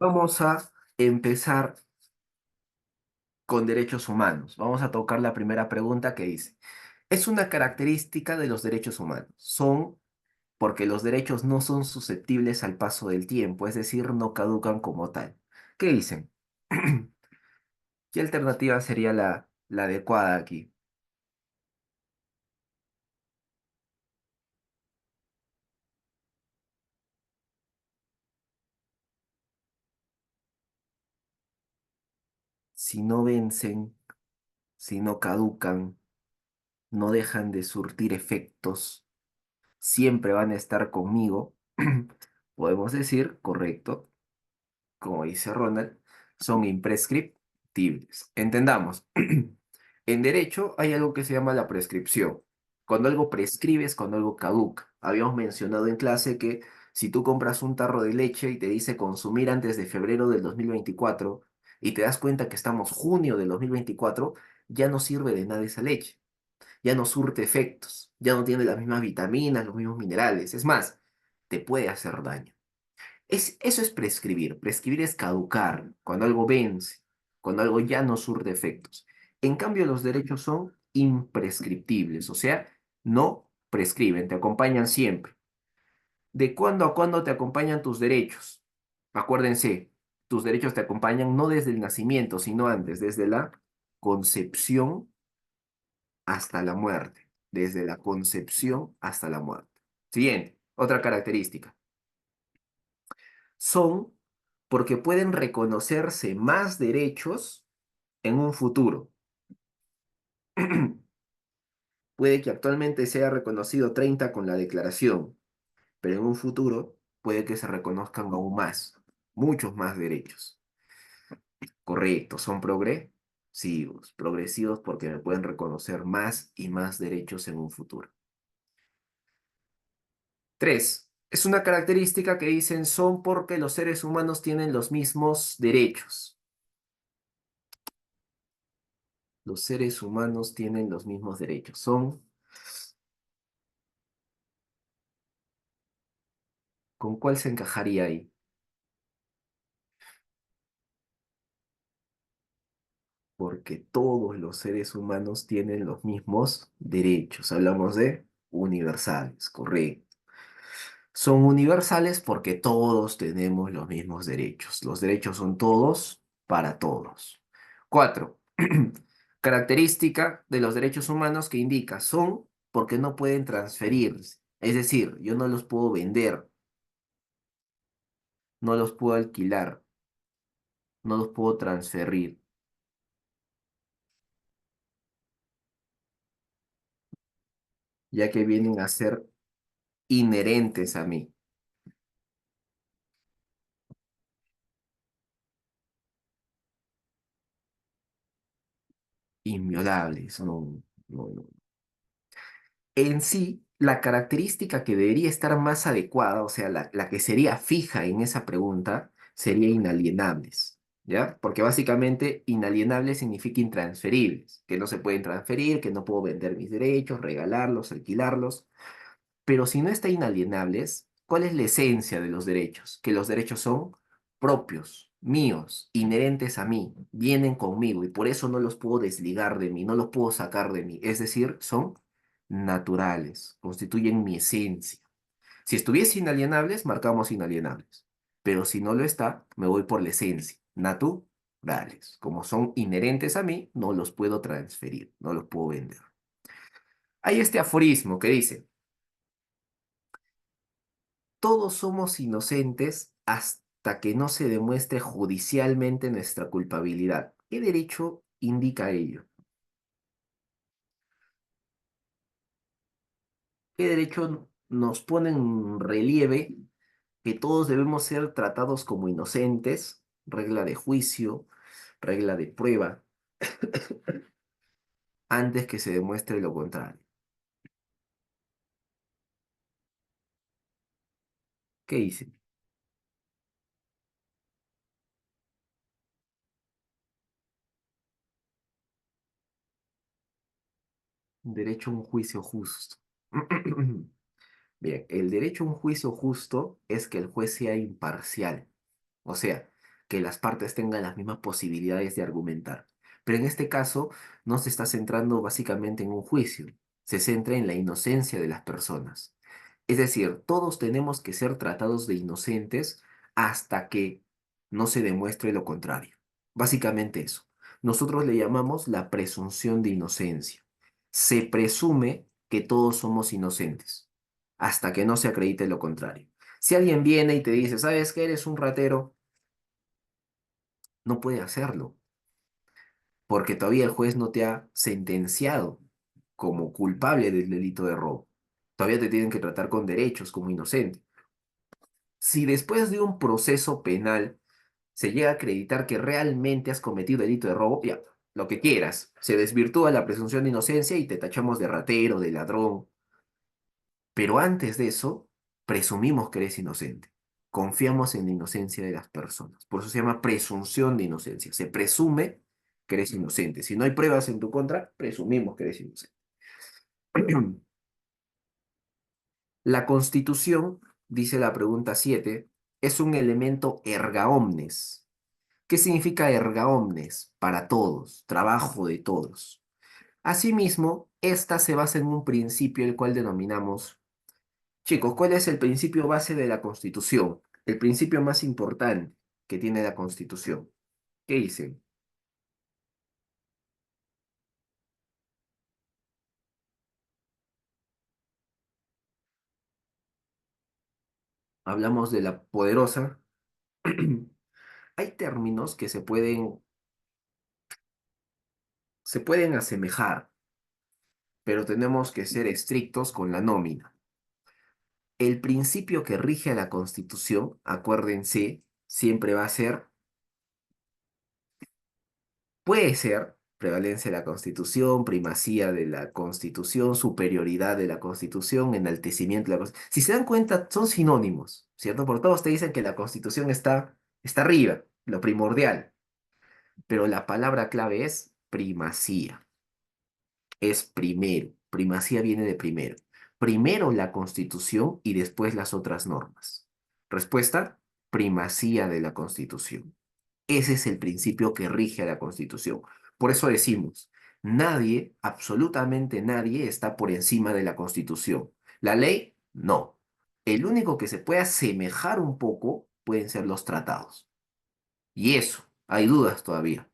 Vamos a empezar con derechos humanos. Vamos a tocar la primera pregunta que dice, ¿es una característica de los derechos humanos? Son porque los derechos no son susceptibles al paso del tiempo, es decir, no caducan como tal. ¿Qué dicen? ¿Qué alternativa sería la adecuada aquí? Si no vencen, si no caducan, no dejan de surtir efectos, siempre van a estar conmigo, podemos decir, correcto, como dice Ronald, son imprescriptibles. Entendamos, en derecho hay algo que se llama la prescripción. Cuando algo prescribe es cuando algo caduca. Habíamos mencionado en clase que si tú compras un tarro de leche y te dice consumir antes de febrero del 2024 y te das cuenta que estamos junio del 2024, ya no sirve de nada esa leche, ya no surte efectos, ya no tiene las mismas vitaminas, los mismos minerales. Es más, te puede hacer daño. Eso es prescribir. Prescribir es caducar, cuando algo vence, cuando algo ya no surte efectos. En cambio, los derechos son imprescriptibles, o sea, no prescriben, te acompañan siempre. ¿De cuándo a cuándo te acompañan tus derechos? Acuérdense, tus derechos te acompañan no desde el nacimiento, sino antes, desde la concepción hasta la muerte. Desde la concepción hasta la muerte. Siguiente, otra característica. Son porque pueden reconocerse más derechos en un futuro. Puede que actualmente sea reconocido 30 con la declaración, pero en un futuro puede que se reconozcan aún más, muchos más derechos. Correcto, son progresivos, progresivos porque me pueden reconocer más y más derechos en un futuro. Tres, es una característica que dicen son porque los seres humanos tienen los mismos derechos. Los seres humanos tienen los mismos derechos. ¿Con cuál se encajaría ahí? Porque todos los seres humanos tienen los mismos derechos. Hablamos de universales, correcto. Son universales porque todos tenemos los mismos derechos. Los derechos son todos para todos. Cuatro. Característica de los derechos humanos que indica son porque no pueden transferirse. Es decir, yo no los puedo vender, no los puedo alquilar, no los puedo transferir, ya que vienen a ser inherentes a mí, inviolables. No, no, no. En sí, la característica que debería estar más adecuada, o sea, la que sería fija en esa pregunta, sería inalienables, ¿ya? Porque básicamente inalienables significa intransferibles, que no se pueden transferir, que no puedo vender mis derechos, regalarlos, alquilarlos. Pero si no está inalienables, ¿cuál es la esencia de los derechos? Que los derechos son propios, míos, inherentes a mí, vienen conmigo y por eso no los puedo desligar de mí, no los puedo sacar de mí. Es decir, son naturales, constituyen mi esencia. Si estuviese inalienables, marcamos inalienables. Pero si no lo está, me voy por la esencia, naturales. Como son inherentes a mí, no los puedo transferir, no los puedo vender. Hay este aforismo que dice, todos somos inocentes hasta que no se demuestre judicialmente nuestra culpabilidad. ¿Qué derecho indica ello? ¿Qué derecho nos pone en relieve que todos debemos ser tratados como inocentes? Regla de juicio, regla de prueba, antes que se demuestre lo contrario. ¿Qué dice? Derecho a un juicio justo. Bien, el derecho a un juicio justo es que el juez sea imparcial. O sea, que las partes tengan las mismas posibilidades de argumentar. Pero en este caso no se está centrando básicamente en un juicio, se centra en la inocencia de las personas. Es decir, todos tenemos que ser tratados de inocentes hasta que no se demuestre lo contrario. Básicamente eso. Nosotros le llamamos la presunción de inocencia. Se presume que todos somos inocentes hasta que no se acredite lo contrario. Si alguien viene y te dice, ¿sabes que eres un ratero? No puede hacerlo, porque todavía el juez no te ha sentenciado como culpable del delito de robo. Todavía te tienen que tratar con derechos como inocente. Si después de un proceso penal se llega a acreditar que realmente has cometido delito de robo, ya, lo que quieras, se desvirtúa la presunción de inocencia y te tachamos de ratero, de ladrón. Pero antes de eso, presumimos que eres inocente. Confiamos en la inocencia de las personas. Por eso se llama presunción de inocencia. Se presume que eres inocente. Si no hay pruebas en tu contra, presumimos que eres inocente. La Constitución, dice la pregunta 7, es un elemento erga omnes. ¿Qué significa erga omnes? Para todos, trabajo de todos. Asimismo, esta se basa en un principio el cual denominamos. Chicos, ¿cuál es el principio base de la Constitución? El principio más importante que tiene la Constitución. ¿Qué dicen? Hablamos de la poderosa. Hay términos que se pueden asemejar, pero tenemos que ser estrictos con la nómina. El principio que rige a la Constitución, acuérdense, siempre va a ser. Puede ser prevalencia de la Constitución, primacía de la Constitución, superioridad de la Constitución, enaltecimiento de la Constitución. Si se dan cuenta, son sinónimos, ¿cierto? Por todos te dicen que la Constitución está arriba, lo primordial, pero la palabra clave es primacía, es primero. Primacía viene de primero. Primero la Constitución y después las otras normas. Respuesta, primacía de la Constitución. Ese es el principio que rige a la Constitución. Por eso decimos, nadie, absolutamente nadie, está por encima de la Constitución. La ley, no. El único que se puede asemejar un poco pueden ser los tratados. Y eso, hay dudas todavía.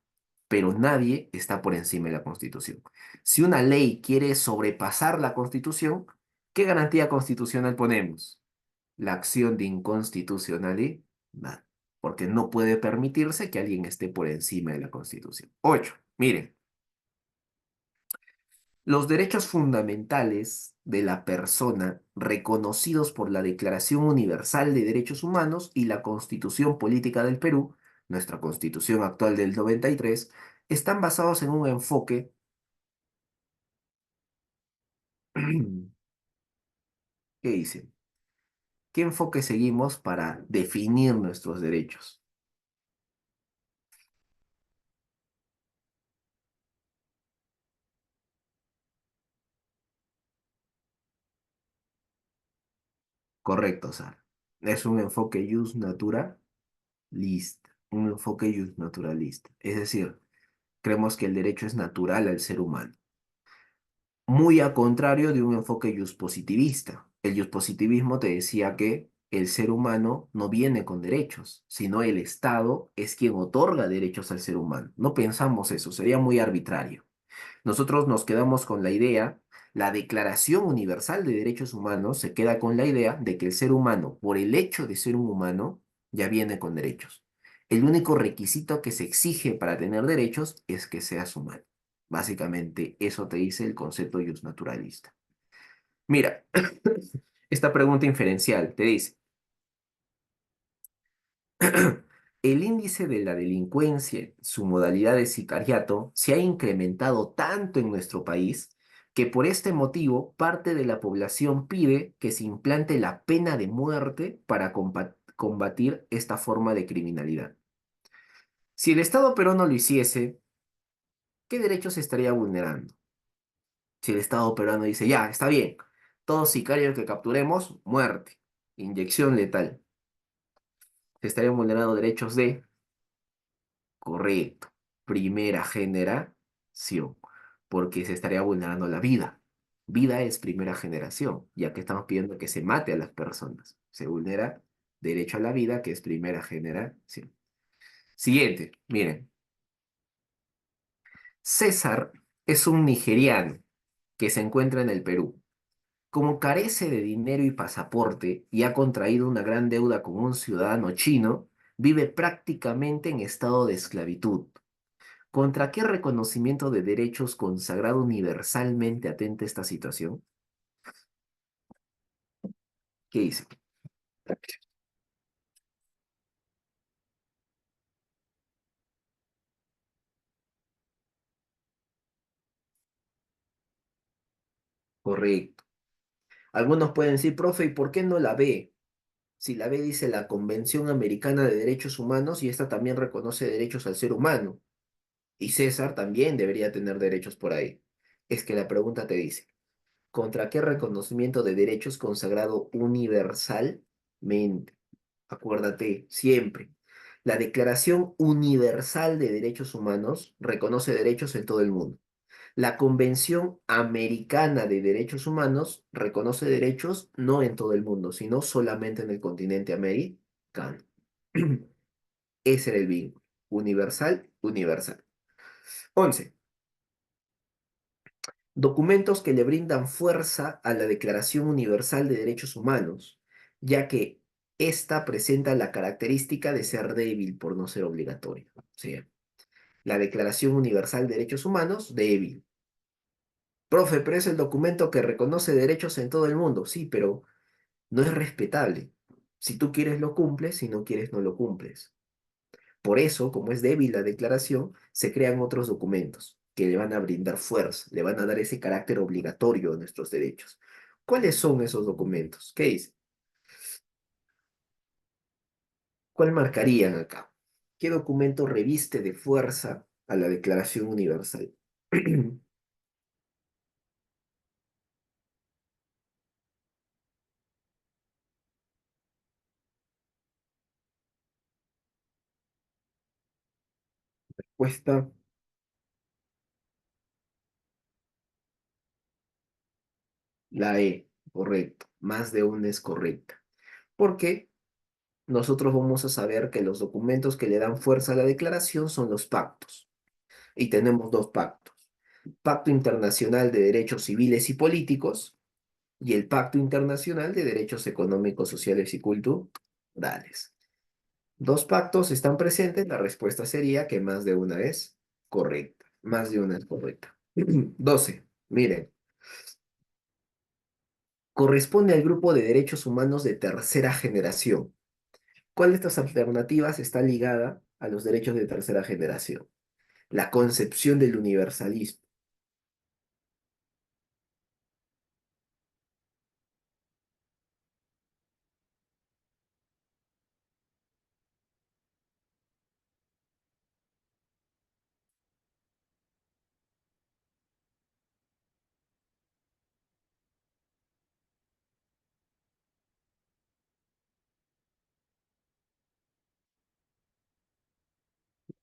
Pero nadie está por encima de la Constitución. Si una ley quiere sobrepasar la Constitución, ¿qué garantía constitucional ponemos? La acción de inconstitucionalidad, porque no puede permitirse que alguien esté por encima de la Constitución. 8. Miren, los derechos fundamentales de la persona reconocidos por la Declaración Universal de Derechos Humanos y la Constitución Política del Perú, nuestra Constitución actual del 93, están basados en un enfoque. ¿Qué dice? ¿Qué enfoque seguimos para definir nuestros derechos? Correcto, Sara. Es un enfoque jus naturalista, un enfoque jus naturalista. Es decir, creemos que el derecho es natural al ser humano. Muy a contrario de un enfoque positivista. El positivismo te decía que el ser humano no viene con derechos, sino el Estado es quien otorga derechos al ser humano. No pensamos eso, sería muy arbitrario. Nosotros nos quedamos con la idea, la Declaración Universal de Derechos Humanos se queda con la idea de que el ser humano, por el hecho de ser un humano, ya viene con derechos. El único requisito que se exige para tener derechos es que seas humano. Básicamente, eso te dice el concepto naturalista. Mira, esta pregunta inferencial te dice, el índice de la delincuencia, su modalidad de sicariato, se ha incrementado tanto en nuestro país que por este motivo parte de la población pide que se implante la pena de muerte para combatir esta forma de criminalidad. Si el Estado peruano lo hiciese, ¿qué derechos se estaría vulnerando? Si el Estado peruano dice, ya, está bien, todo sicario que capturemos, muerte, inyección letal, se estarían vulnerando derechos de. Correcto. Primera generación, porque se estaría vulnerando la vida. Vida es primera generación, ya que estamos pidiendo que se mate a las personas. Se vulnera derecho a la vida, que es primera generación. Siguiente, miren. César es un nigeriano que se encuentra en el Perú. Como carece de dinero y pasaporte y ha contraído una gran deuda con un ciudadano chino, vive prácticamente en estado de esclavitud. ¿Contra qué reconocimiento de derechos consagrado universalmente atenta esta situación? ¿Qué dice? Correcto. Algunos pueden decir, profe, ¿y por qué no la ve? Si la ve dice la Convención Americana de Derechos Humanos y esta también reconoce derechos al ser humano. Y César también debería tener derechos por ahí. Es que la pregunta te dice, ¿contra qué reconocimiento de derechos consagrado universalmente? Acuérdate, siempre. La Declaración Universal de Derechos Humanos reconoce derechos en todo el mundo. La Convención Americana de Derechos Humanos reconoce derechos no en todo el mundo, sino solamente en el continente americano. Ese era el vínculo. Universal, universal. 11. Documentos que le brindan fuerza a la Declaración Universal de Derechos Humanos, ya que ésta presenta la característica de ser débil por no ser obligatoria. O sea, la Declaración Universal de Derechos Humanos, débil. Profe, pero es el documento que reconoce derechos en todo el mundo. Sí, pero no es respetable. Si tú quieres lo cumples, si no quieres no lo cumples. Por eso, como es débil la declaración, se crean otros documentos que le van a brindar fuerza, le van a dar ese carácter obligatorio a nuestros derechos. ¿Cuáles son esos documentos? ¿Qué dice? ¿Cuál marcarían acá? ¿Qué documento reviste de fuerza a la Declaración Universal? Respuesta, la E, correcto. Más de una es correcta. Porque nosotros vamos a saber que los documentos que le dan fuerza a la declaración son los pactos. Y tenemos dos pactos. Pacto Internacional de Derechos Civiles y Políticos y el Pacto Internacional de Derechos Económicos, Sociales y Culturales. Dos pactos están presentes, la respuesta sería que más de una es correcta. Más de una es correcta. 12. Miren, corresponde al grupo de derechos humanos de tercera generación. ¿Cuál de estas alternativas está ligada a los derechos de tercera generación? La concepción del universalismo.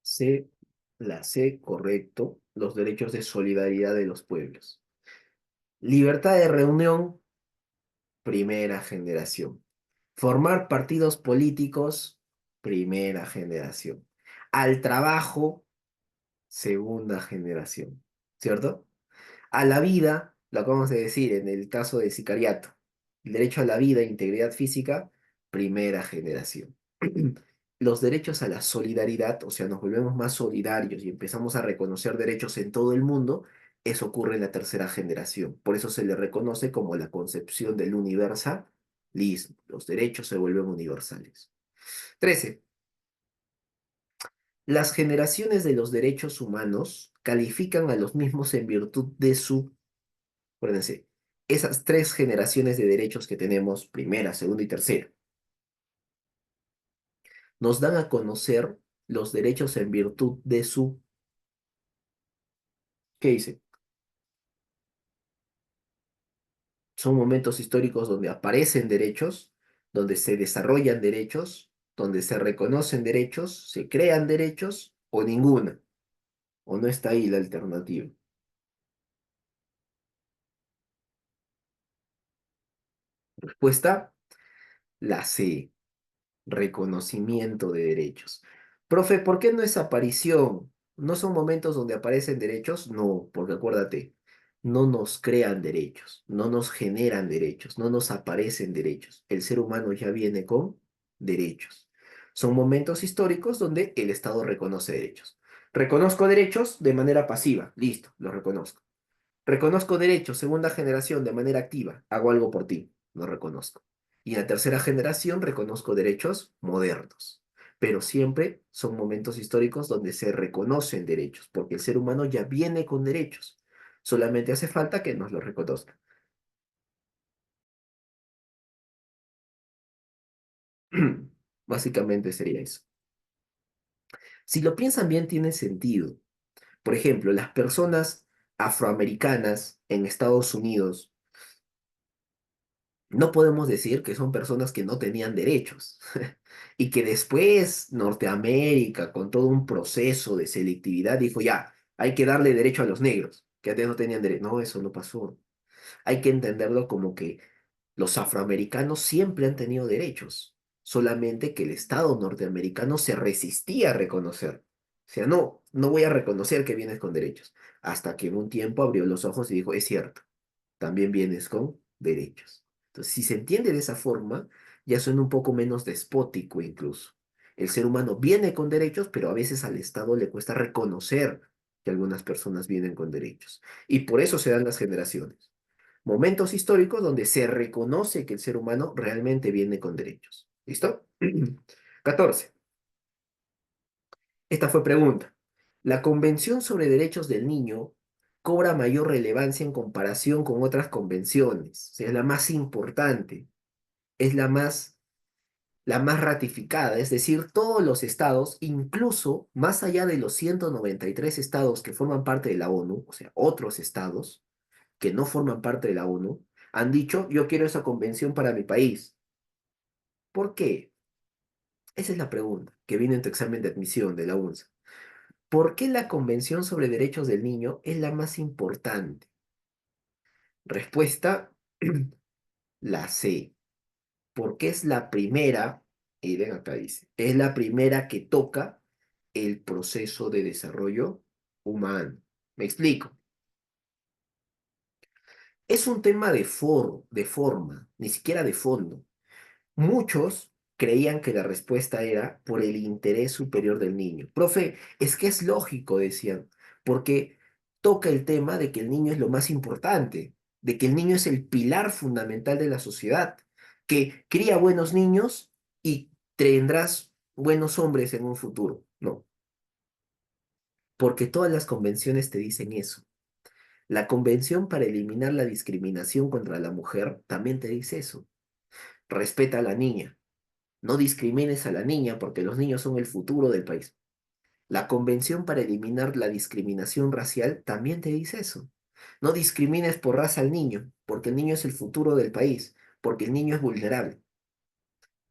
C, la C, correcto, los derechos de solidaridad de los pueblos. Libertad de reunión, primera generación. Formar partidos políticos, primera generación. Al trabajo, segunda generación. ¿Cierto? A la vida, lo acabamos de decir en el caso del sicariato. El derecho a la vida e integridad física, primera generación. Los derechos a la solidaridad, o sea, nos volvemos más solidarios y empezamos a reconocer derechos en todo el mundo, eso ocurre en la tercera generación. Por eso se le reconoce como la concepción del universalismo. Los derechos se vuelven universales. 13. Las generaciones de los derechos humanos califican a los mismos en virtud de su. Acuérdense, esas tres generaciones de derechos que tenemos, primera, segunda y tercera, nos dan a conocer los derechos en virtud de su, ¿qué dice? Son momentos históricos donde aparecen derechos, donde se desarrollan derechos, donde se reconocen derechos, se crean derechos o ninguna, o no está ahí la alternativa. Respuesta, la C, reconocimiento de derechos. Profe, ¿por qué no es aparición? ¿No son momentos donde aparecen derechos? No, porque acuérdate, no nos crean derechos, no nos generan derechos, no nos aparecen derechos. El ser humano ya viene con derechos. Son momentos históricos donde el Estado reconoce derechos. Reconozco derechos de manera pasiva, listo, los reconozco. Reconozco derechos, segunda generación, de manera activa. Hago algo por ti, lo reconozco. Y en la tercera generación reconozco derechos modernos. Pero siempre son momentos históricos donde se reconocen derechos, porque el ser humano ya viene con derechos. Solamente hace falta que nos los reconozca. Básicamente sería eso. Si lo piensan bien, tiene sentido. Por ejemplo, las personas afroamericanas en Estados Unidos no podemos decir que son personas que no tenían derechos y que después Norteamérica, con todo un proceso de selectividad, dijo, ya, hay que darle derecho a los negros, que antes no tenían derecho. No, eso no pasó. Hay que entenderlo como que los afroamericanos siempre han tenido derechos, solamente que el Estado norteamericano se resistía a reconocer. O sea, no, no voy a reconocer que vienes con derechos, hasta que en un tiempo abrió los ojos y dijo, es cierto, también vienes con derechos. Entonces, si se entiende de esa forma, ya suena un poco menos despótico incluso. El ser humano viene con derechos, pero a veces al Estado le cuesta reconocer que algunas personas vienen con derechos. Y por eso se dan las generaciones. Momentos históricos donde se reconoce que el ser humano realmente viene con derechos. ¿Listo? 14. Esta fue pregunta. La Convención sobre Derechos del Niño cobra mayor relevancia en comparación con otras convenciones. O sea, es la más importante, es la más ratificada. Es decir, todos los estados, incluso más allá de los 193 estados que forman parte de la ONU, o sea, otros estados que no forman parte de la ONU, han dicho, yo quiero esa convención para mi país. ¿Por qué? Esa es la pregunta que viene en tu examen de admisión de la UNSA. ¿Por qué la Convención sobre Derechos del Niño es la más importante? Respuesta, la C. Porque es la primera, y ven acá dice, es la primera que toca el proceso de desarrollo humano. Me explico. Es un tema de forma, ni siquiera de fondo. Muchos creían que la respuesta era por el interés superior del niño. Profe, es que es lógico, decían, porque toca el tema de que el niño es lo más importante, de que el niño es el pilar fundamental de la sociedad, que cría buenos niños y tendrás buenos hombres en un futuro. No, porque todas las convenciones te dicen eso. La Convención para eliminar la discriminación contra la mujer también te dice eso. Respeta a la niña. No discrimines a la niña porque los niños son el futuro del país. La Convención para eliminar la discriminación racial también te dice eso. No discrimines por raza al niño, porque el niño es el futuro del país, porque el niño es vulnerable.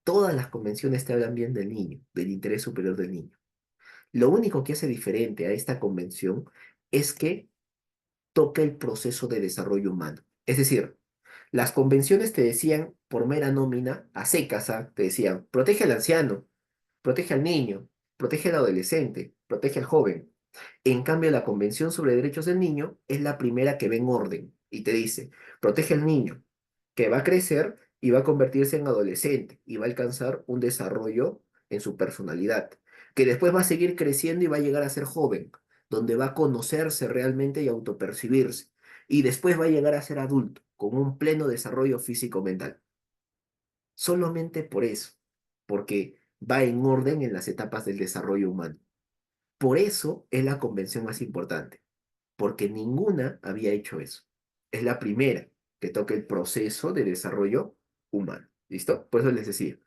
Todas las convenciones te hablan bien del niño, del interés superior del niño. Lo único que hace diferente a esta convención es que toca el proceso de desarrollo humano. Es decir, las convenciones te decían por mera nómina, a secas, te decían, protege al anciano, protege al niño, protege al adolescente, protege al joven. En cambio, la Convención sobre Derechos del Niño es la primera que ve en orden y te dice, protege al niño, que va a crecer y va a convertirse en adolescente y va a alcanzar un desarrollo en su personalidad, que después va a seguir creciendo y va a llegar a ser joven, donde va a conocerse realmente y autopercibirse, y después va a llegar a ser adulto, con un pleno desarrollo físico-mental. Solamente por eso, porque va en orden en las etapas del desarrollo humano. Por eso es la convención más importante, porque ninguna había hecho eso. Es la primera que toca el proceso de desarrollo humano. ¿Listo? Por eso les decía,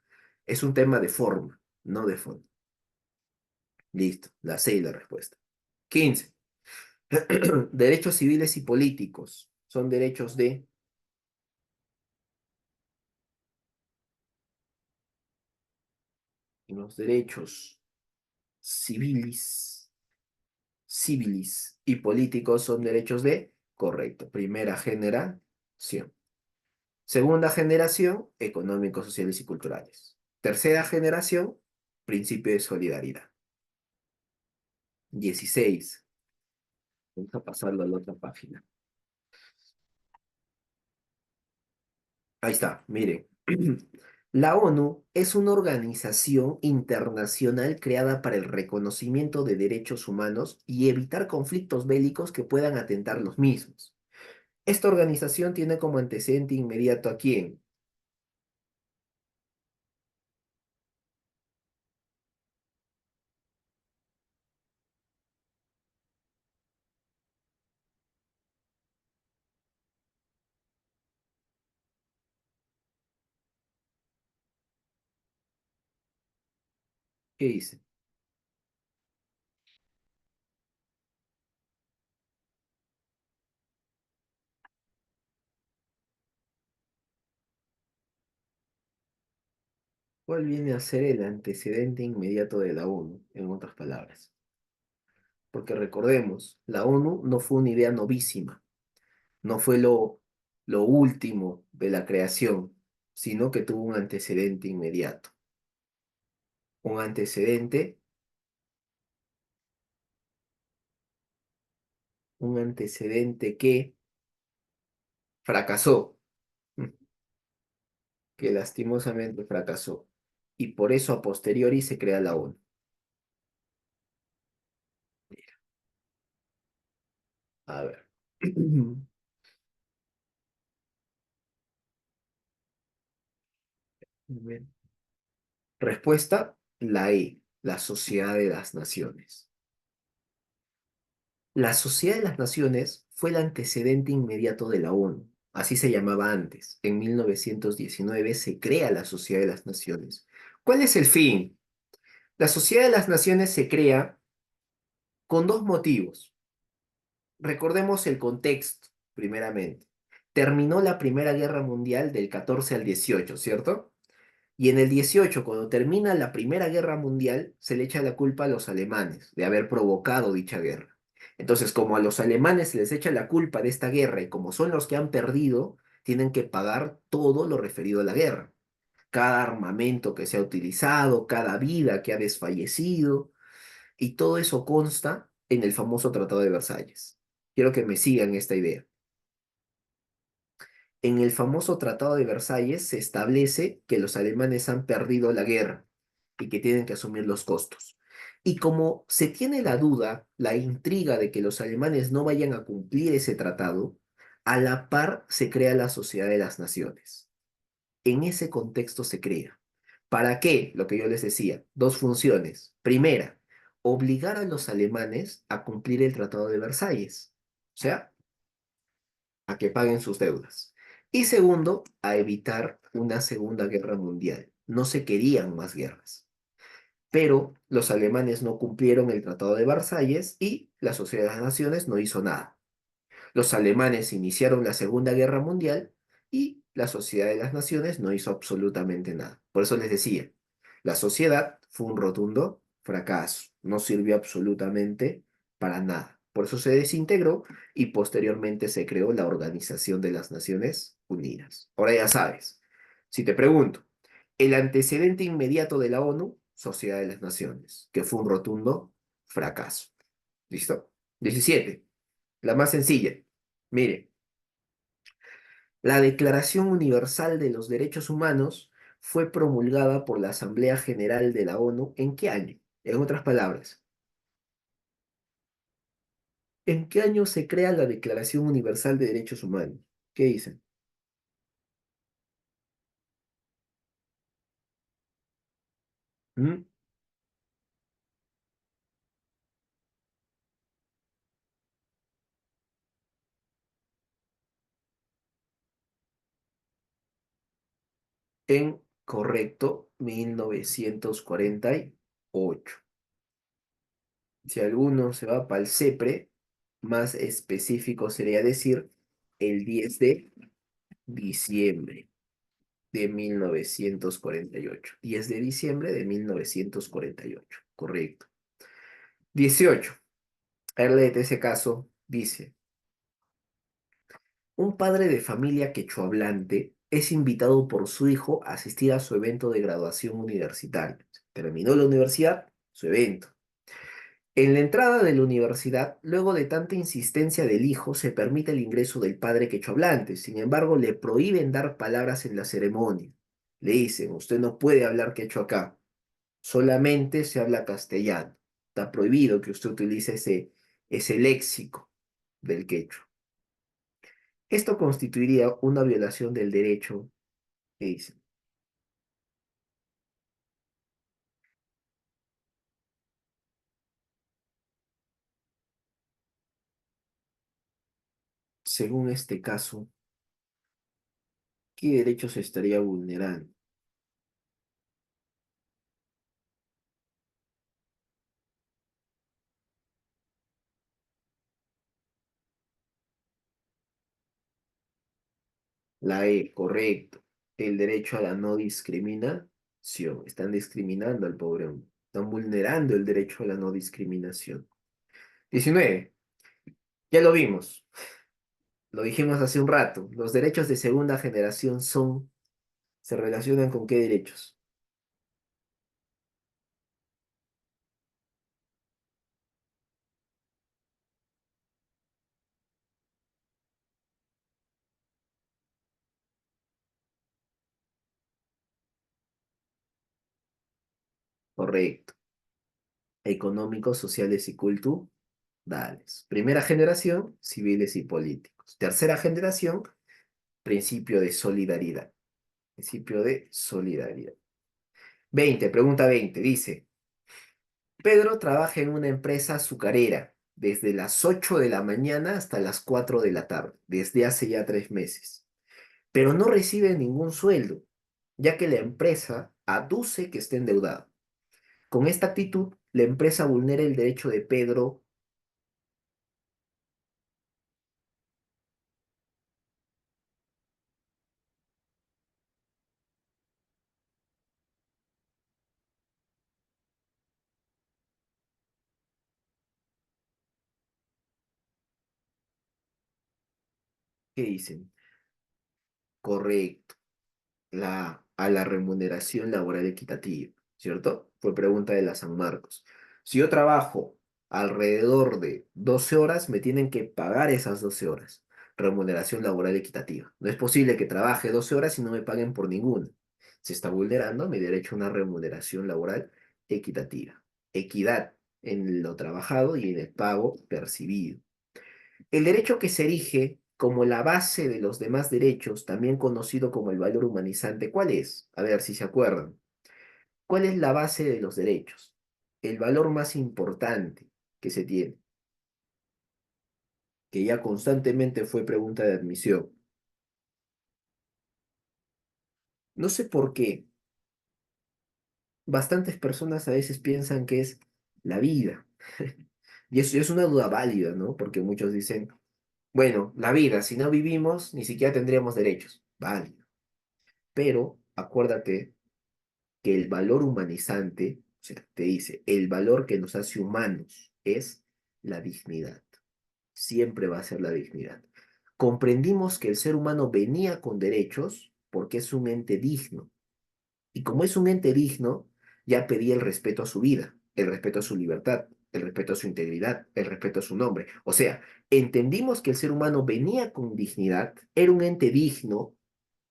es un tema de forma, no de fondo. Listo, la C y la respuesta. 15. Derechos civiles y políticos. Son derechos de los derechos civiles. civilis y políticos son derechos de, correcto, primera generación. Segunda generación, económicos, sociales y culturales. Tercera generación, principio de solidaridad. 16. Vamos a pasarlo a la otra página. Ahí está, miren. La ONU es una organización internacional creada para el reconocimiento de derechos humanos y evitar conflictos bélicos que puedan atentar los mismos. Esta organización tiene como antecedente inmediato a quién. ¿Qué dice? ¿Cuál viene a ser el antecedente inmediato de la ONU, en otras palabras? Porque recordemos, la ONU no fue una idea novísima, no fue lo último de la creación, sino que tuvo un antecedente inmediato. Un antecedente, un antecedente que fracasó, que lastimosamente fracasó. Y por eso a posteriori se crea la ONU. A ver. Respuesta, la E, la Sociedad de las Naciones. La Sociedad de las Naciones fue el antecedente inmediato de la ONU. Así se llamaba antes. En 1919 se crea la Sociedad de las Naciones. ¿Cuál es el fin? La Sociedad de las Naciones se crea con dos motivos. Recordemos el contexto, primeramente. Terminó la Primera Guerra Mundial del 14 al 18, ¿cierto? Y en el 18, cuando termina la Primera Guerra Mundial, se le echa la culpa a los alemanes de haber provocado dicha guerra. Entonces, como a los alemanes se les echa la culpa de esta guerra y como son los que han perdido, tienen que pagar todo lo referido a la guerra. Cada armamento que se ha utilizado, cada vida que ha desfallecido, y todo eso consta en el famoso Tratado de Versalles. Quiero que me sigan esta idea. En el famoso Tratado de Versalles se establece que los alemanes han perdido la guerra y que tienen que asumir los costos. Y como se tiene la duda, la intriga de que los alemanes no vayan a cumplir ese tratado, a la par se crea la Sociedad de las Naciones. En ese contexto se crea. ¿Para qué? Lo que yo les decía, dos funciones. Primera, obligar a los alemanes a cumplir el Tratado de Versalles. O sea, a que paguen sus deudas. Y segundo, a evitar una Segunda Guerra Mundial. No se querían más guerras. Pero los alemanes no cumplieron el Tratado de Versalles y la Sociedad de las Naciones no hizo nada. Los alemanes iniciaron la Segunda Guerra Mundial y la Sociedad de las Naciones no hizo absolutamente nada. Por eso les decía, la sociedad fue un rotundo fracaso, no sirvió absolutamente para nada. Por eso se desintegró y posteriormente se creó la Organización de las Naciones Unidas. Ahora ya sabes, si te pregunto, el antecedente inmediato de la ONU, Sociedad de las Naciones, que fue un rotundo fracaso. ¿Listo? 17. La más sencilla. Mire, la Declaración Universal de los Derechos Humanos fue promulgada por la Asamblea General de la ONU ¿en qué año? En otras palabras, ¿en qué año se crea la Declaración Universal de Derechos Humanos? ¿Qué dicen? ¿Mm? En correcto, 1948. Si alguno se va para el CEPRE, más específico sería decir el 10 de diciembre de 1948. 10 de diciembre de 1948. Correcto. 18. A ver, léete ese caso. Dice, un padre de familia quechohablante es invitado por su hijo a asistir a su evento de graduación universitaria. Terminó la universidad, su evento. En la entrada de la universidad, luego de tanta insistencia del hijo, se permite el ingreso del padre quechohablante. Sin embargo, le prohíben dar palabras en la ceremonia. Le dicen, usted no puede hablar quechua acá, solamente se habla castellano. Está prohibido que usted utilice ese léxico del quechua. Esto constituiría una violación del derecho, que dicen. Según este caso, ¿qué derechos se estaría vulnerando? La E, correcto. El derecho a la no discriminación. Están discriminando al pobre hombre. Están vulnerando el derecho a la no discriminación. 19. Ya lo vimos. Lo dijimos hace un rato. Los derechos de segunda generación se relacionan con qué derechos. Correcto. Económicos, sociales y culturales. Primera generación, civiles y políticos. Tercera generación, principio de solidaridad. Principio de solidaridad. 20. Pregunta 20. Dice, Pedro trabaja en una empresa azucarera desde las 8 de la mañana hasta las 4 de la tarde, desde hace ya 3 meses, pero no recibe ningún sueldo, ya que la empresa aduce que está endeudado. Con esta actitud, la empresa vulnera el derecho de Pedro. ¿Qué dicen? Correcto. A la remuneración laboral equitativa, ¿cierto? Fue pregunta de la San Marcos. Si yo trabajo alrededor de 12 horas, me tienen que pagar esas 12 horas. Remuneración laboral equitativa. No es posible que trabaje 12 horas y no me paguen por ninguna. Se está vulnerando mi derecho a una remuneración laboral equitativa. Equidad en lo trabajado y en el pago percibido. El derecho que se erige como la base de los demás derechos, también conocido como el valor humanizante, ¿cuál es? A ver si se acuerdan. ¿Cuál es la base de los derechos? El valor más importante que se tiene, que ya constantemente fue pregunta de admisión. No sé por qué, bastantes personas a veces piensan que es la vida. Y eso es una duda válida, ¿no? Porque muchos dicen, bueno, la vida, si no vivimos, ni siquiera tendríamos derechos. Válido. Pero acuérdate que el valor humanizante, o sea, te dice, el valor que nos hace humanos es la dignidad. Siempre va a ser la dignidad. Comprendimos que el ser humano venía con derechos porque es un ente digno. Y como es un ente digno, ya pedía el respeto a su vida, el respeto a su libertad, el respeto a su integridad, el respeto a su nombre. O sea, entendimos que el ser humano venía con dignidad, era un ente digno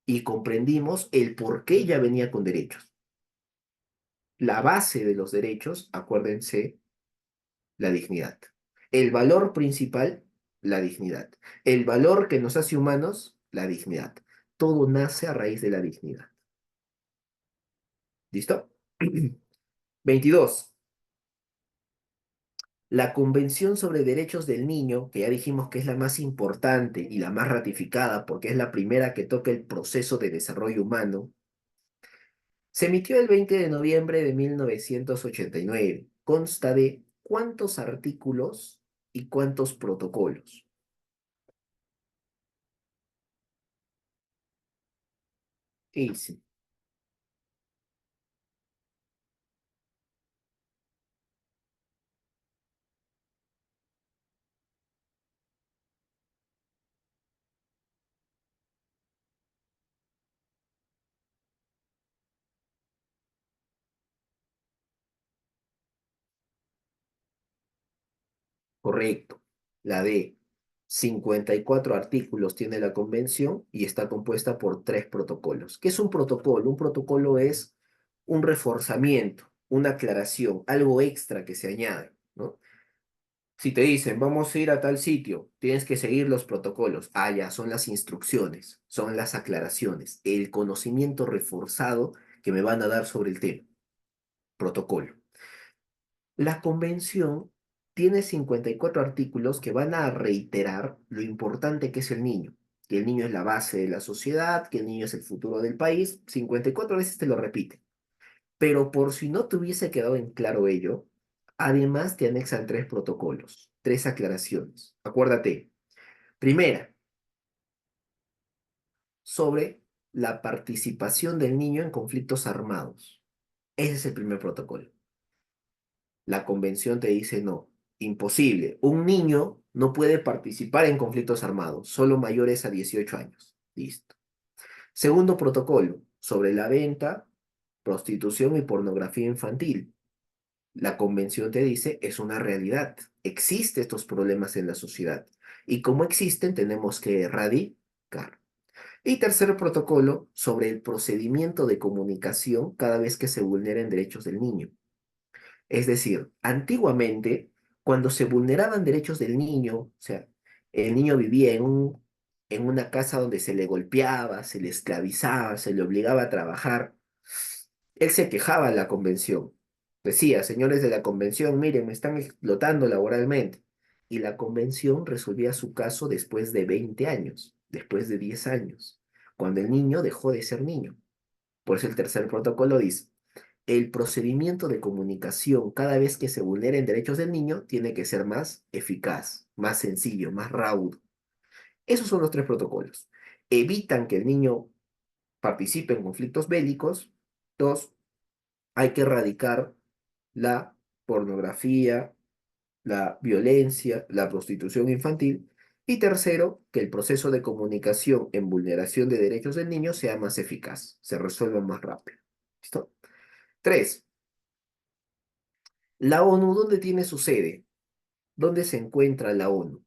y comprendimos el por qué ya venía con derechos. La base de los derechos, acuérdense, la dignidad. El valor principal, la dignidad. El valor que nos hace humanos, la dignidad. Todo nace a raíz de la dignidad. ¿Listo? 22. La Convención sobre Derechos del Niño, que ya dijimos que es la más importante y la más ratificada porque es la primera que toca el proceso de desarrollo humano, se emitió el 20 de noviembre de 1989. Consta de cuántos artículos y cuántos protocolos. ¿Qué dice? Correcto. La D. 54 artículos tiene la convención y está compuesta por tres protocolos. ¿Qué es un protocolo? Un protocolo es un reforzamiento, una aclaración, algo extra que se añade, ¿no? Si te dicen, vamos a ir a tal sitio, tienes que seguir los protocolos. Ah, ya, son las instrucciones, son las aclaraciones, el conocimiento reforzado que me van a dar sobre el tema. Protocolo. La convención tiene 54 artículos que van a reiterar lo importante que es el niño, que el niño es la base de la sociedad, que el niño es el futuro del país. 54 veces te lo repite. Pero por si no te hubiese quedado en claro ello, además te anexan tres protocolos, tres aclaraciones. Acuérdate. Primera, sobre la participación del niño en conflictos armados. Ese es el primer protocolo. La convención te dice no, imposible. Un niño no puede participar en conflictos armados, solo mayores a 18 años. Listo. Segundo protocolo, sobre la venta, prostitución y pornografía infantil. La convención te dice es una realidad. Existen estos problemas en la sociedad. Y como existen, tenemos que erradicar. Y tercer protocolo, sobre el procedimiento de comunicación cada vez que se vulneren derechos del niño. Es decir, antiguamente, cuando se vulneraban derechos del niño, o sea, el niño vivía en una casa donde se le golpeaba, se le esclavizaba, se le obligaba a trabajar, él se quejaba en la convención. Decía, señores de la convención, miren, me están explotando laboralmente. Y la convención resolvía su caso después de 20 años, después de 10 años, cuando el niño dejó de ser niño. Por eso el tercer protocolo dice, el procedimiento de comunicación cada vez que se vulneren derechos del niño tiene que ser más eficaz, más sencillo, más raudo. Esos son los tres protocolos. Evitan que el niño participe en conflictos bélicos. Dos, hay que erradicar la pornografía, la violencia, la prostitución infantil. Y tercero, que el proceso de comunicación en vulneración de derechos del niño sea más eficaz, se resuelva más rápido. ¿Listo? Tres, la ONU, ¿dónde tiene su sede? ¿Dónde se encuentra la ONU?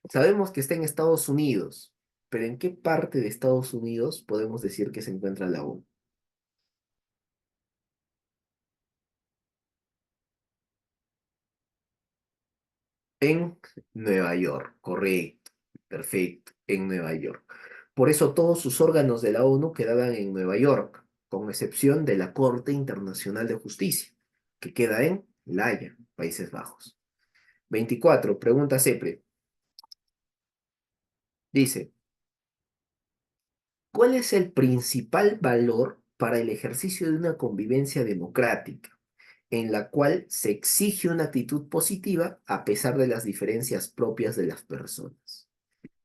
Sabemos que está en Estados Unidos, pero ¿en qué parte de Estados Unidos podemos decir que se encuentra la ONU? En Nueva York, correcto, perfecto, en Nueva York. Por eso todos sus órganos de la ONU quedaban en Nueva York, con excepción de la Corte Internacional de Justicia, que queda en La Haya, Países Bajos. 24. Pregunta CEPRE. Dice, ¿cuál es el principal valor para el ejercicio de una convivencia democrática, en la cual se exige una actitud positiva a pesar de las diferencias propias de las personas?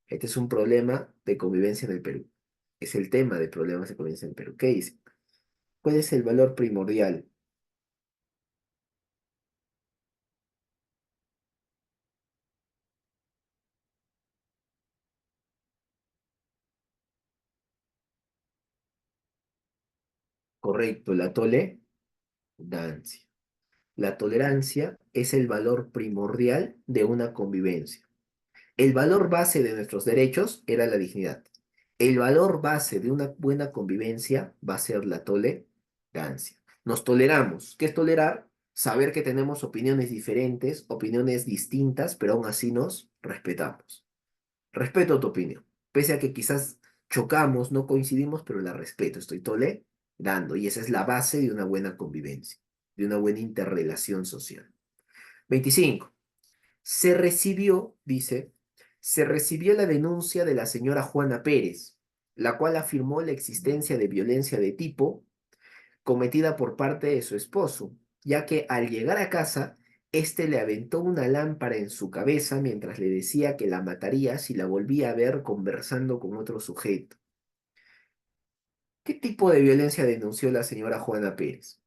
Este es un problema de convivencia en el Perú. Es el tema de problemas de convivencia en el Perú. ¿Qué dice? ¿Cuál es el valor primordial? Correcto, la tolerancia. La tolerancia es el valor primordial de una convivencia. El valor base de nuestros derechos era la dignidad. El valor base de una buena convivencia va a ser la tolerancia. Nos toleramos. ¿Qué es tolerar? Saber que tenemos opiniones diferentes, opiniones distintas, pero aún así nos respetamos. Respeto tu opinión. Pese a que quizás chocamos, no coincidimos, pero la respeto. Estoy tolerando. Y esa es la base de una buena convivencia, de una buena interrelación social. 25. Dice, se recibió la denuncia de la señora Juana Pérez, la cual afirmó la existencia de violencia de tipo cometida por parte de su esposo, ya que al llegar a casa, éste le aventó una lámpara en su cabeza mientras le decía que la mataría si la volvía a ver conversando con otro sujeto. ¿Qué tipo de violencia denunció la señora Juana Pérez?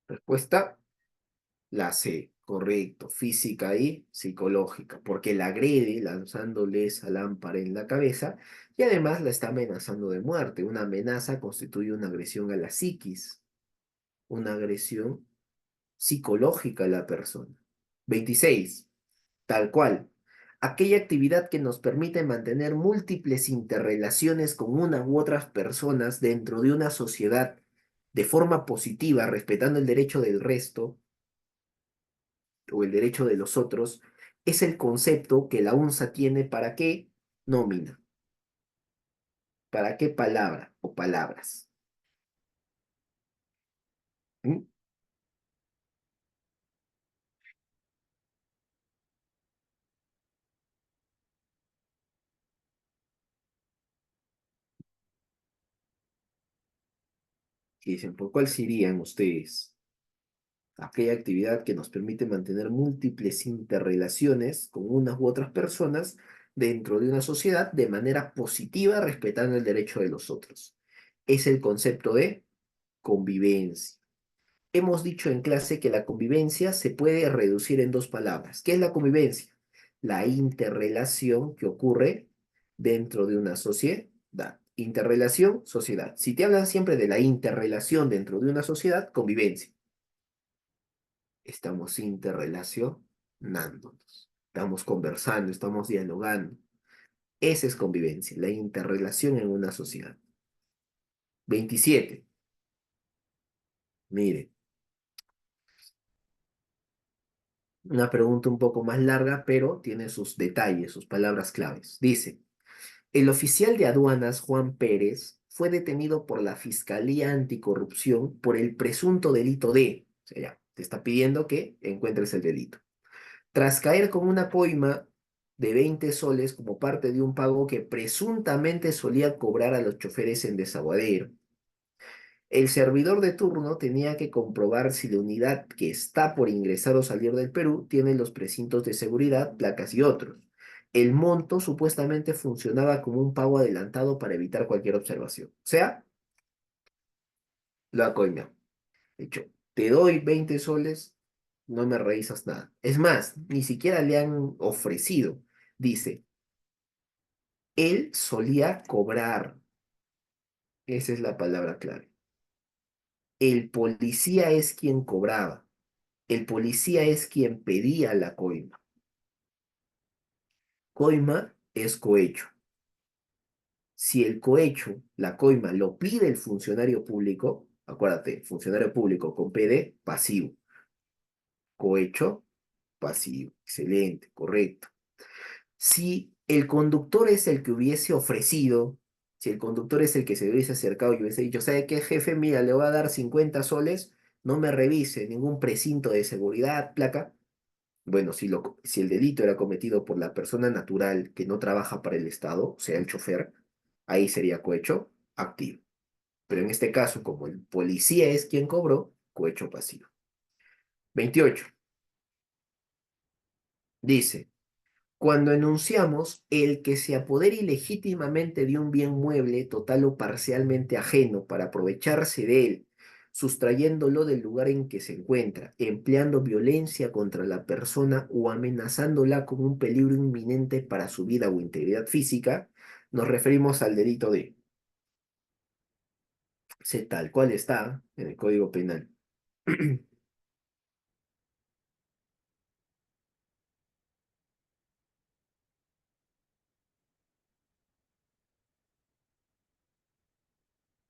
Respuesta, la C. Correcto, física y psicológica, porque la agrede lanzándole esa lámpara en la cabeza y además la está amenazando de muerte. Una amenaza constituye una agresión a la psiquis, una agresión psicológica a la persona. 26. Tal cual. Aquella actividad que nos permite mantener múltiples interrelaciones con una u otras personas dentro de una sociedad de forma positiva, respetando el derecho del resto o el derecho de los otros, es el concepto que la UNSA tiene para qué nómina, para qué palabra o palabras. ¿Mm? Y dicen, ¿por cuál se irían ustedes? Aquella actividad que nos permite mantener múltiples interrelaciones con unas u otras personas dentro de una sociedad de manera positiva, respetando el derecho de los otros. Es el concepto de convivencia. Hemos dicho en clase que la convivencia se puede reducir en dos palabras. ¿Qué es la convivencia? La interrelación que ocurre dentro de una sociedad. Interrelación, sociedad. Si te hablan siempre de la interrelación dentro de una sociedad, convivencia. Estamos interrelacionándonos. Estamos conversando, estamos dialogando. Esa es convivencia, la interrelación en una sociedad. 27. Mire, una pregunta un poco más larga, pero tiene sus detalles, sus palabras claves. Dice, el oficial de aduanas Juan Pérez fue detenido por la Fiscalía Anticorrupción por el presunto delito de, o sea, ya, te está pidiendo que encuentres el delito. Tras caer con una coima de 20 soles como parte de un pago que presuntamente solía cobrar a los choferes en Desaguadero. El servidor de turno tenía que comprobar si la unidad que está por ingresar o salir del Perú tiene los precintos de seguridad, placas y otros. El monto supuestamente funcionaba como un pago adelantado para evitar cualquier observación. O sea, lo ha coimado. De hecho, te doy 20 soles, no me revisas nada. Es más, ni siquiera le han ofrecido. Dice, él solía cobrar. Esa es la palabra clave. El policía es quien cobraba. El policía es quien pedía la coima. Coima es cohecho. Si el cohecho, la coima, lo pide el funcionario público, acuérdate, funcionario público con PD, pasivo. Cohecho, pasivo. Excelente, correcto. Si el conductor es el que hubiese ofrecido, si el conductor es el que se hubiese acercado y hubiese dicho, ¿sabe qué, jefe? Mira, le voy a dar 50 soles, no me revise ningún precinto de seguridad, placa. Bueno, si el delito era cometido por la persona natural que no trabaja para el Estado, o sea, el chofer, ahí sería cohecho activo. Pero en este caso, como el policía es quien cobró, cohecho pasivo. 28. Dice, cuando enunciamos el que se apodere ilegítimamente de un bien mueble total o parcialmente ajeno para aprovecharse de él, sustrayéndolo del lugar en que se encuentra, empleando violencia contra la persona o amenazándola con un peligro inminente para su vida o integridad física, nos referimos al delito de, se tal cual está en el Código Penal.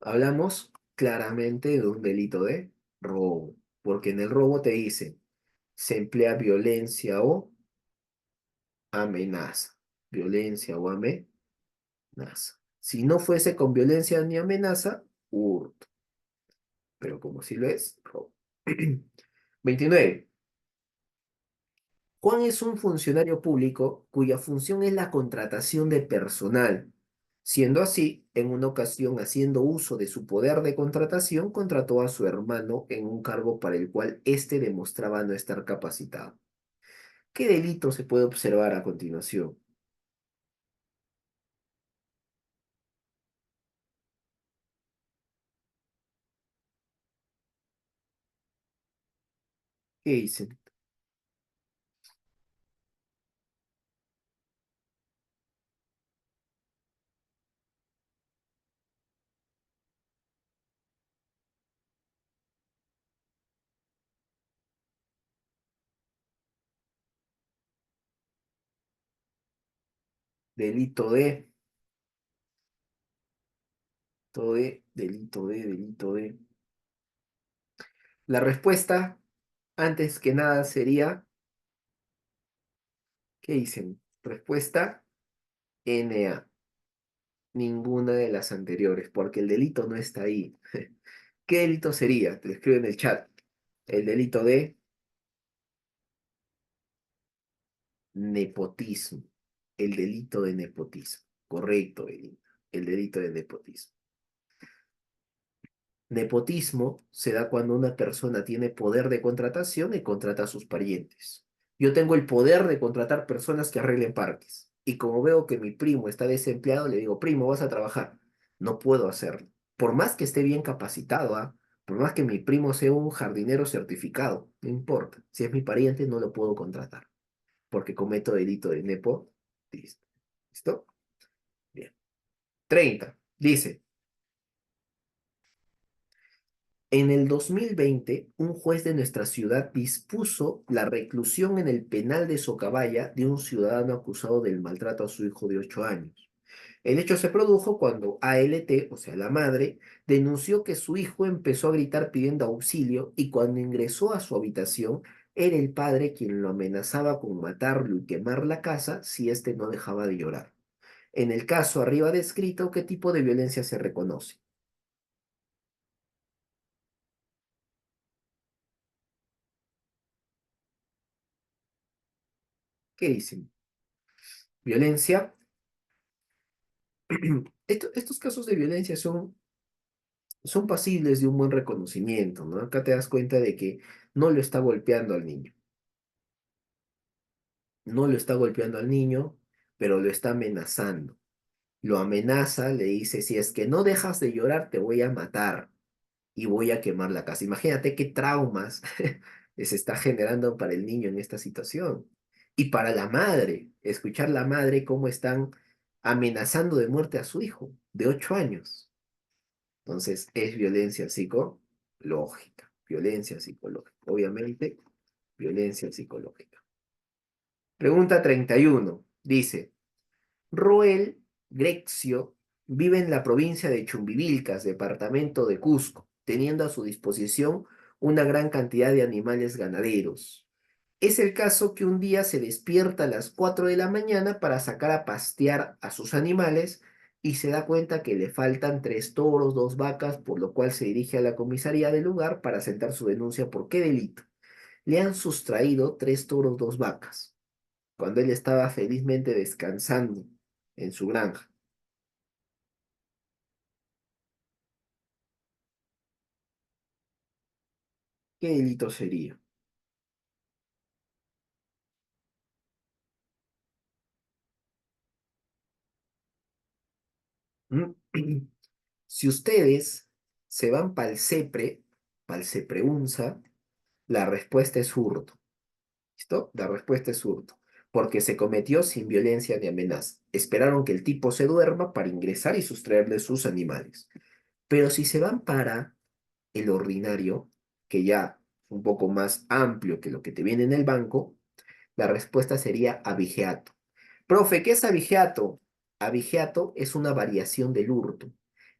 Hablamos claramente de un delito de robo, porque en el robo te dice se emplea violencia o amenaza. Violencia o amenaza. Si no fuese con violencia ni amenaza, hurto. Pero como si lo es, robo. 29. Juan es un funcionario público cuya función es la contratación de personal. Siendo así, en una ocasión, haciendo uso de su poder de contratación, contrató a su hermano en un cargo para el cual éste demostraba no estar capacitado. ¿Qué delito se puede observar a continuación? ¿Qué dicen? delito de, delito de. La respuesta, antes que nada, sería, ¿qué dicen? Respuesta NA, ninguna de las anteriores, porque el delito no está ahí. ¿Qué delito sería? Te lo escribo en el chat. El delito de nepotismo. El delito de nepotismo. Correcto, el delito de nepotismo. Nepotismo se da cuando una persona tiene poder de contratación y contrata a sus parientes. Yo tengo el poder de contratar personas que arreglen parques. Y como veo que mi primo está desempleado, le digo, primo, vas a trabajar. No puedo hacerlo. Por más que esté bien capacitado, ¿ah? Por más que mi primo sea un jardinero certificado, no importa. Si es mi pariente, no lo puedo contratar, porque cometo delito de nepotismo. ¿Listo? Bien. 30. Dice, en el 2020, un juez de nuestra ciudad dispuso la reclusión en el penal de Socabaya de un ciudadano acusado del maltrato a su hijo de 8 años. El hecho se produjo cuando ALT, o sea, la madre, denunció que su hijo empezó a gritar pidiendo auxilio y cuando ingresó a su habitación, era el padre quien lo amenazaba con matarlo y quemar la casa si éste no dejaba de llorar. En el caso arriba descrito, ¿qué tipo de violencia se reconoce? ¿Qué dicen? Violencia. Estos casos de violencia son pasibles de un buen reconocimiento, ¿no? Acá te das cuenta de que no lo está golpeando al niño, no lo está golpeando al niño, pero lo está amenazando. Lo amenaza, le dice, si es que no dejas de llorar, te voy a matar y voy a quemar la casa. Imagínate qué traumas se está generando para el niño en esta situación. Y para la madre, escuchar la madre cómo están amenazando de muerte a su hijo de 8 años. Entonces, es violencia psicológica, violencia psicológica. Obviamente, violencia psicológica. Pregunta 31. Dice, Roel Grexio vive en la provincia de Chumbivilcas, departamento de Cusco, teniendo a su disposición una gran cantidad de animales ganaderos. Es el caso que un día se despierta a las 4 de la mañana para sacar a pastear a sus animales y se da cuenta que le faltan 3 toros, 2 vacas, por lo cual se dirige a la comisaría del lugar para sentar su denuncia por qué delito. Le han sustraído 3 toros, 2 vacas, cuando él estaba felizmente descansando en su granja. ¿Qué delito sería? ¿Mm? Si ustedes se van pa'l CEPREUNZA, la respuesta es hurto. ¿Listo? La respuesta es hurto, porque se cometió sin violencia ni amenaza. Esperaron que el tipo se duerma para ingresar y sustraerle sus animales. Pero si se van para el ordinario, que ya es un poco más amplio que lo que te viene en el banco, la respuesta sería abigeato. Profe, ¿qué es abigeato? Abigeato es una variación del hurto.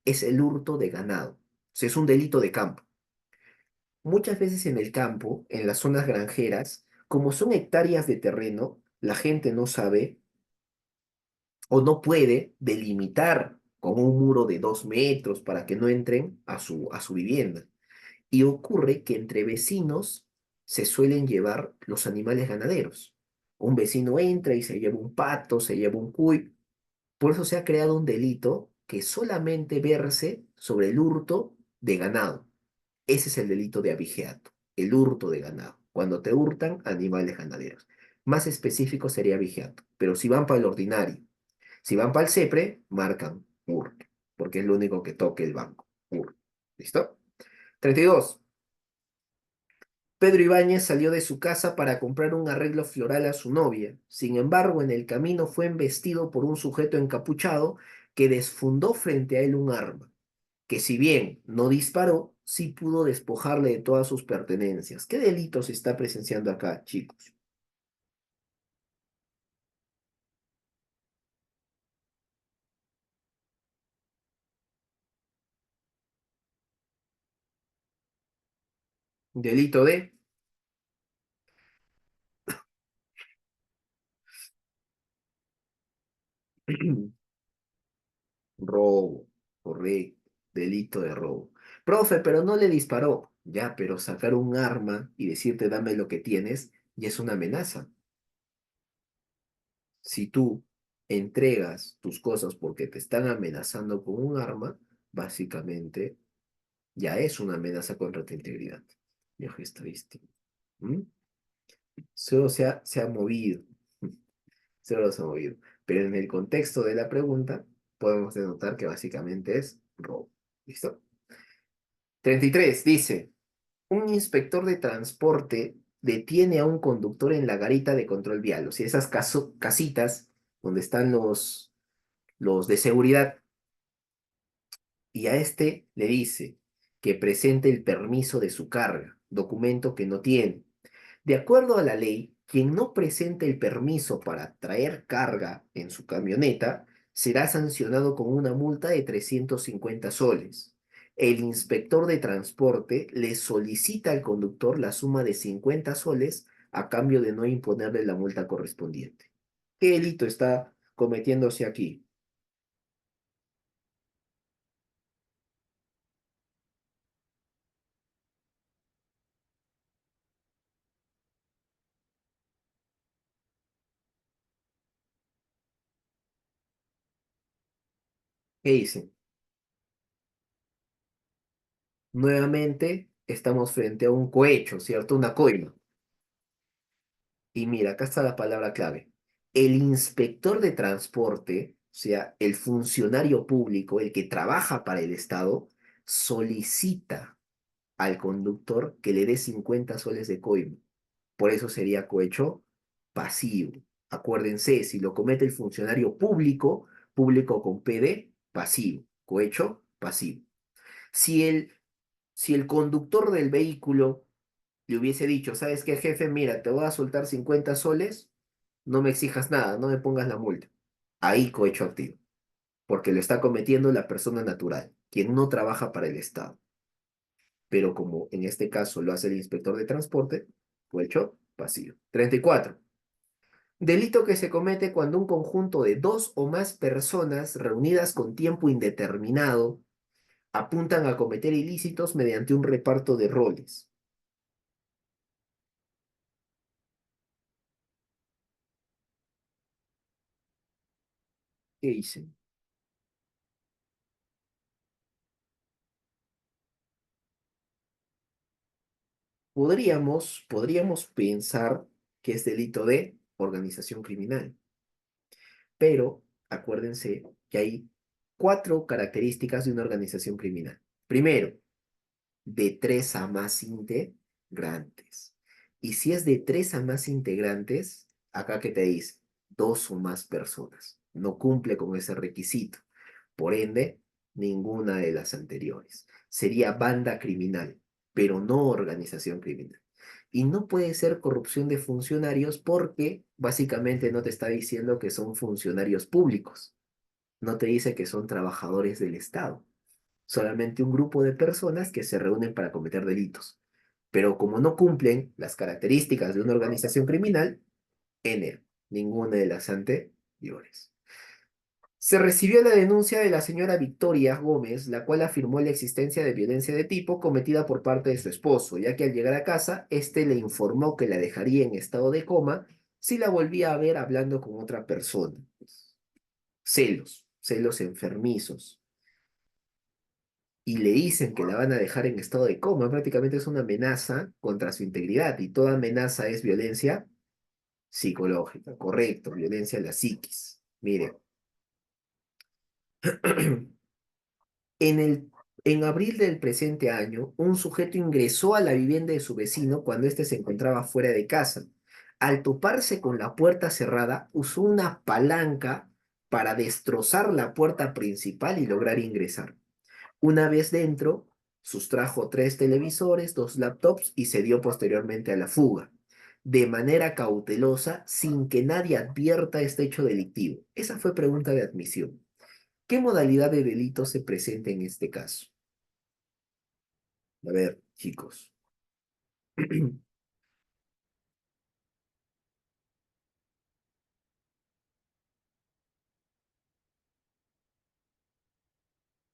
Es el hurto de ganado. O sea, es un delito de campo. Muchas veces en el campo, en las zonas granjeras, como son hectáreas de terreno, la gente no sabe o no puede delimitar con un muro de 2 metros para que no entren a su vivienda. Y ocurre que entre vecinos se suelen llevar los animales ganaderos. Un vecino entra y se lleva un pato, se lleva un cuy. Por eso se ha creado un delito que solamente verse sobre el hurto de ganado. Ese es el delito de abigeato, el hurto de ganado, cuando te hurtan animales ganaderos. Más específico sería abigeato, pero si van para el ordinario, si van para el CEPRE, marcan hurto, porque es lo único que toque el banco. Hurto. ¿Listo? 32. Pedro Ibáñez salió de su casa para comprar un arreglo floral a su novia. Sin embargo, en el camino fue embestido por un sujeto encapuchado que desfundó frente a él un arma, que si bien no disparó, sí pudo despojarle de todas sus pertenencias. ¿Qué delito se está presenciando acá, chicos? Delito de robo, correcto, delito de robo. Profe, pero no le disparó. Ya, pero sacar un arma y decirte dame lo que tienes ya es una amenaza. Si tú entregas tus cosas porque te están amenazando con un arma, básicamente ya es una amenaza contra tu integridad. Viejo estadístico. ¿Mm? Solo se ha movido, solo se ha movido. Pero en el contexto de la pregunta, podemos denotar que básicamente es robo. ¿Listo? 33 dice, un inspector de transporte detiene a un conductor en la garita de control vial. O sea, esas casitas donde están los de seguridad. Y a este le dice que presente el permiso de su carga, documento que no tiene. De acuerdo a la ley, quien no presente el permiso para traer carga en su camioneta será sancionado con una multa de 350 soles. El inspector de transporte le solicita al conductor la suma de 50 soles a cambio de no imponerle la multa correspondiente. ¿Qué delito está cometiéndose aquí? ¿Qué dice? Nuevamente estamos frente a un cohecho, ¿cierto? Una coima. Y mira, acá está la palabra clave. El inspector de transporte, o sea, el funcionario público, el que trabaja para el Estado, solicita al conductor que le dé 50 soles de coima. Por eso sería cohecho pasivo. Acuérdense, si lo comete el funcionario público, público con PD, pasivo. Cohecho pasivo. Si el, si el conductor del vehículo le hubiese dicho, ¿sabes qué, jefe? Mira, te voy a soltar 50 soles, no me exijas nada, no me pongas la multa. Ahí cohecho activo, porque lo está cometiendo la persona natural, quien no trabaja para el Estado. Pero como en este caso lo hace el inspector de transporte, cohecho pasivo. 34. Delito que se comete cuando un conjunto de dos o más personas reunidas con tiempo indeterminado apuntan a cometer ilícitos mediante un reparto de roles. ¿Qué dicen? Podríamos pensar que es delito de organización criminal, pero acuérdense que hay cuatro características de una organización criminal. Primero, de tres a más integrantes. Y si es de tres a más integrantes, acá que te dice, dos o más personas. No cumple con ese requisito. Por ende, ninguna de las anteriores. Sería banda criminal, pero no organización criminal. Y no puede ser corrupción de funcionarios porque básicamente no te está diciendo que son funcionarios públicos. No te dice que son trabajadores del Estado. Solamente un grupo de personas que se reúnen para cometer delitos. Pero como no cumplen las características de una organización criminal, N, ninguna de las anteriores. Se recibió la denuncia de la señora Victoria Gómez, la cual afirmó la existencia de violencia de tipo cometida por parte de su esposo, ya que al llegar a casa, éste le informó que la dejaría en estado de coma si la volvía a ver hablando con otra persona. Celos, celos enfermizos. Y le dicen que la van a dejar en estado de coma, prácticamente es una amenaza contra su integridad, y toda amenaza es violencia psicológica, correcto, violencia a la psiquis. Mire. En en abril del presente año, un sujeto ingresó a la vivienda de su vecino cuando éste se encontraba fuera de casa. Al toparse con la puerta cerrada, usó una palanca para destrozar la puerta principal y lograr ingresar. Una vez dentro, sustrajo tres televisores, dos laptops y se dio posteriormente a la fuga, de manera cautelosa, sin que nadie advierta este hecho delictivo. Esa fue pregunta de admisión. ¿Qué modalidad de delito se presenta en este caso? A ver, chicos.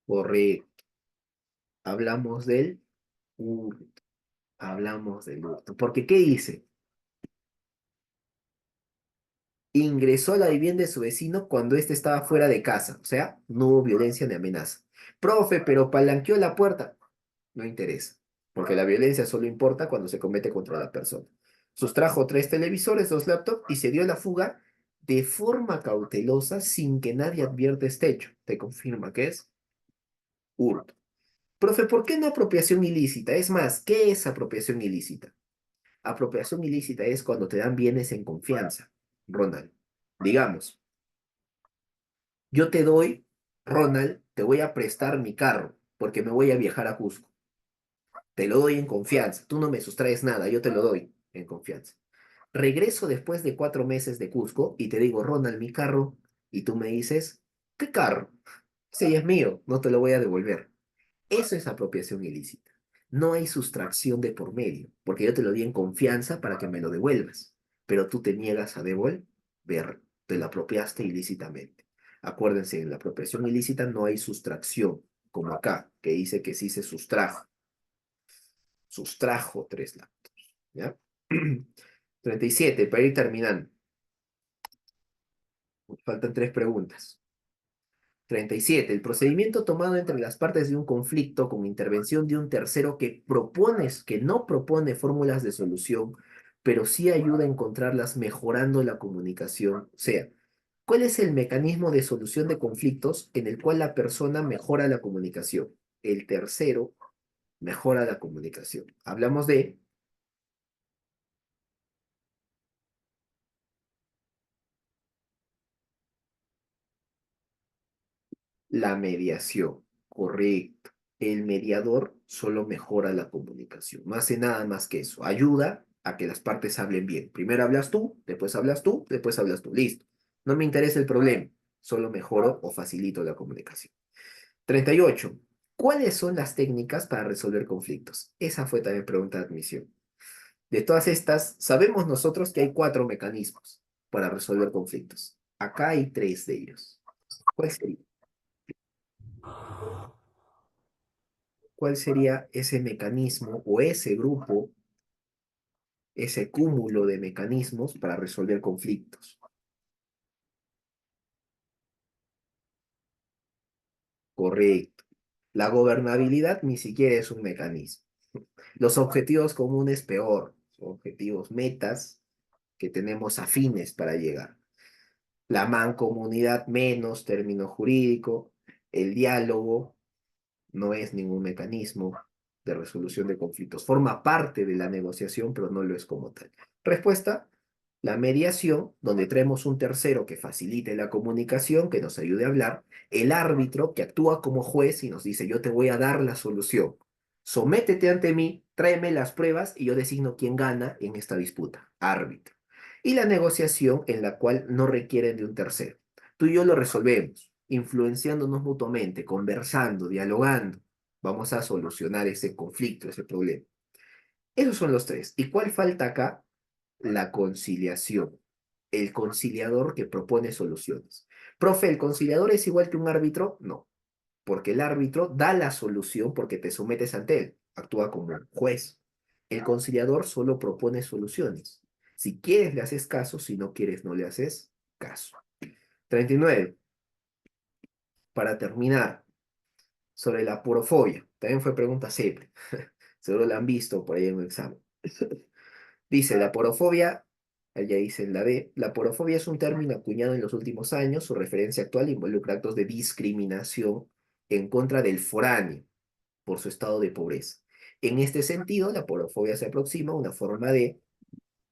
Correcto. Hablamos del hurto. Hablamos del hurto. Porque, ¿qué dice? Ingresó a la vivienda de su vecino cuando éste estaba fuera de casa. O sea, no hubo violencia ni amenaza. Profe, pero palanqueó la puerta. No interesa. Porque la violencia solo importa cuando se comete contra la persona. Sustrajo 3 televisores, 2 laptops y se dio la fuga de forma cautelosa sin que nadie advierta este hecho. Te confirma que es hurto. Profe, ¿por qué no apropiación ilícita? Es más, ¿qué es apropiación ilícita? Apropiación ilícita es cuando te dan bienes en confianza, Ronald. Digamos, yo te doy, Ronald, te voy a prestar mi carro porque me voy a viajar a Cusco. Te lo doy en confianza. Tú no me sustraes nada, yo te lo doy en confianza. Regreso después de 4 meses de Cusco y te digo, Ronald, mi carro, y tú me dices, ¿qué carro? Ese ya es mío, no te lo voy a devolver. Eso es apropiación ilícita. No hay sustracción de por medio, porque yo te lo di en confianza para que me lo devuelvas, pero tú te niegas a devolver, te lo apropiaste ilícitamente. Acuérdense, en la apropiación ilícita no hay sustracción, como acá, que dice que sí se sustrajo 3 laptops, ¿ya? 37, para ir terminando. Faltan 3 preguntas. 37. El procedimiento tomado entre las partes de un conflicto con intervención de un tercero que no propone fórmulas de solución, pero sí ayuda a encontrarlas mejorando la comunicación. O sea, ¿cuál es el mecanismo de solución de conflictos en el cual la persona mejora la comunicación? El tercero mejora la comunicación. Hablamos de la mediación, correcto. El mediador solo mejora la comunicación, no hace nada más que eso. Ayuda a que las partes hablen bien. Primero hablas tú, después hablas tú, después hablas tú. Listo. No me interesa el problema, solo mejoro o facilito la comunicación. 38. ¿Cuáles son las técnicas para resolver conflictos? Esa fue también pregunta de admisión. De todas estas, sabemos nosotros que hay 4 mecanismos para resolver conflictos. Acá hay 3 de ellos. ¿Cuál sería? ¿Cuál sería ese mecanismo o ese grupo, ese cúmulo de mecanismos para resolver conflictos? Correcto. La gobernabilidad ni siquiera es un mecanismo. Los objetivos comunes, peor. Son objetivos metas que tenemos afines para llegar. La mancomunidad, menos término jurídico. El diálogo no es ningún mecanismo de resolución de conflictos. Forma parte de la negociación, pero no lo es como tal. Respuesta: la mediación, donde traemos un tercero que facilite la comunicación, que nos ayude a hablar, el árbitro que actúa como juez y nos dice, yo te voy a dar la solución. Sométete ante mí, tráeme las pruebas y yo designo quién gana en esta disputa. Árbitro. Y la negociación en la cual no requieren de un tercero. Tú y yo lo resolvemos, influenciándonos mutuamente, conversando, dialogando. Vamos a solucionar ese conflicto, ese problema. Esos son los 3. ¿Y cuál falta acá? La conciliación. El conciliador que propone soluciones. Profe, ¿el conciliador es igual que un árbitro? No, porque el árbitro da la solución porque te sometes ante él. Actúa como un juez. El conciliador solo propone soluciones. Si quieres, le haces caso. Si no quieres, no le haces caso. 39. Para terminar, sobre la porofobia. También fue pregunta simple. Seguro la han visto por ahí en un examen. Dice, la porofobia, allá dice en la B, la porofobia es un término acuñado en los últimos años, su referencia actual involucra actos de discriminación en contra del foráneo por su estado de pobreza. En este sentido, la porofobia se aproxima a una forma de,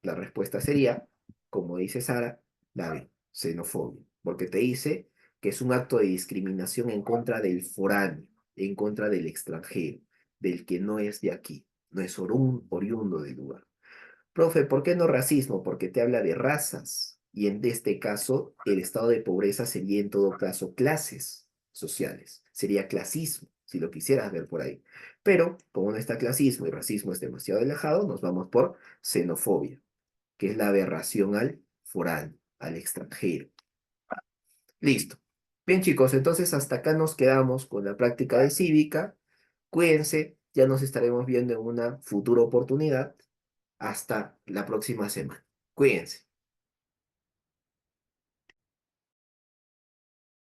la respuesta sería, como dice Sara, la B, xenofobia, porque te dice que es un acto de discriminación en contra del foráneo, en contra del extranjero, del que no es de aquí, no es oriundo del lugar. Profe, ¿por qué no racismo? Porque te habla de razas. Y en este caso, el estado de pobreza sería en todo caso clases sociales. Sería clasismo. si lo quisieras ver por ahí. Pero como no está clasismo y racismo es demasiado alejado, nos vamos por xenofobia, que es la aberración al foráneo, al extranjero. Listo. Bien, chicos, entonces hasta acá nos quedamos con la práctica de cívica. Cuídense, ya nos estaremos viendo en una futura oportunidad. Hasta la próxima semana. Cuídense.